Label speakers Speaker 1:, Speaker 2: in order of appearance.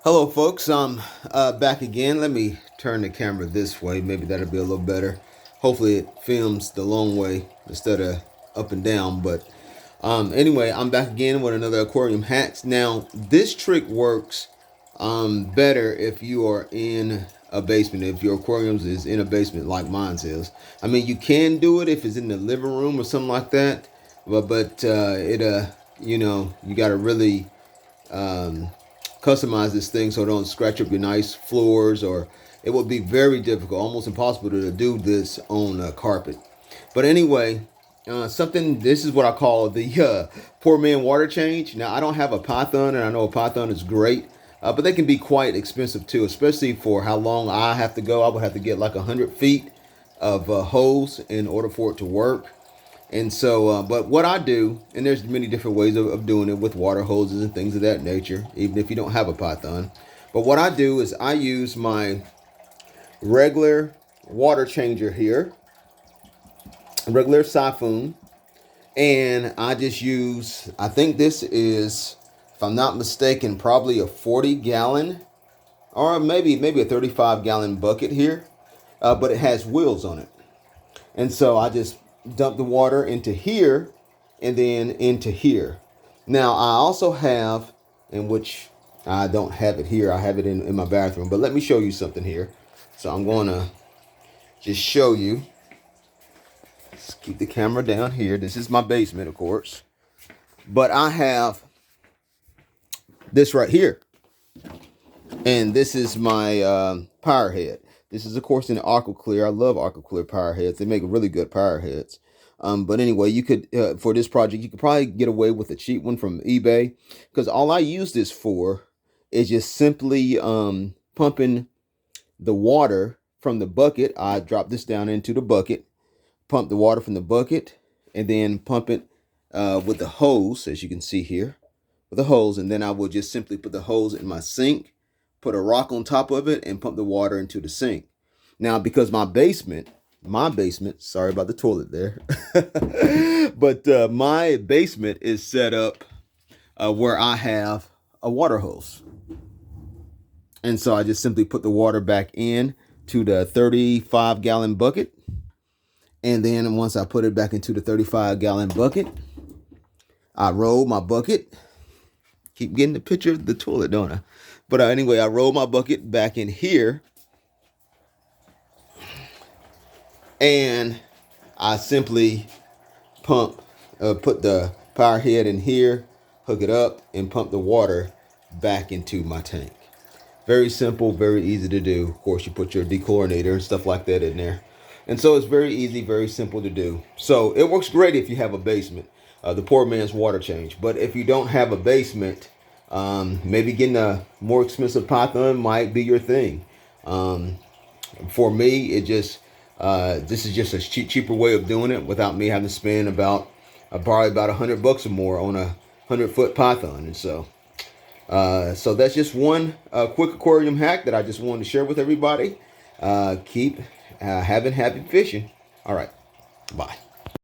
Speaker 1: Hello, folks. I'm back again. Let me turn the camera this way. Maybe that'll be a little better. Hopefully, it films the long way instead of up and down. But anyway, I'm back again with another aquarium hacks. Now, this trick works better if you are in a basement. If your aquarium is in a basement like mine is. I mean, you can do it if it's in the living room or something like that. But you got to really um, customize this thing so it don't scratch up your nice floors, or it would be very difficult, almost impossible to do this on carpet. But anyway, this is what I call the poor man water change. Now, I don't have a python, and I know a python is great, but they can be quite expensive too, especially for how long I have to go. I would have to get like 100 feet of hose in order for it to work. And so, but what I do, and there's many different ways of doing it with water hoses and things of that nature, even if you don't have a python. But what I do is I use my regular water changer here, regular siphon, and I just use, I think this is, if I'm not mistaken, probably a 40-gallon or maybe a 35-gallon bucket here, but it has wheels on it. And so I just dump the water into here and then into here. Now, I also have, in which I don't have it here, I have it in my bathroom, but let me show you something here. So I'm going to just show you. Let's keep the camera down here. This is my basement, of course. But I have this right here. And this is my power head. This is, of course, an Aqua Clear. I love Aqua Clear power heads. They make really good power heads. But anyway, you could, for this project, you could probably get away with a cheap one from eBay. Because all I use this for is just simply pumping the water from the bucket. I drop this down into the bucket, pump the water from the bucket, and then pump it with the hose, as you can see here, with the hose. And then I will just simply put the hose in my sink, put a rock on top of it, and pump the water into the sink. Now, because my basement, sorry about the toilet there, but my basement is set up where I have a water hose. And so I just simply put the water back in to the 35-gallon bucket. And then once I put it back into the 35-gallon bucket, I roll my bucket. Keep getting the picture of the toilet, don't I? But anyway, I roll my bucket back in here, and I simply put the power head in here, hook it up, and pump the water back into my tank. Very simple, very easy to do. Of course, you put your dechlorinator and stuff like that in there. And so it's very easy, very simple to do. So it works great if you have a basement, the poor man's water change. But if you don't have a basement, maybe getting a more expensive python might be your thing. For me, this is just a cheaper way of doing it without me having to spend probably about $100 or more on a 100-foot python. And so that's just one quick aquarium hack that I just wanted to share with everybody. Keep having happy fishing. All right, bye.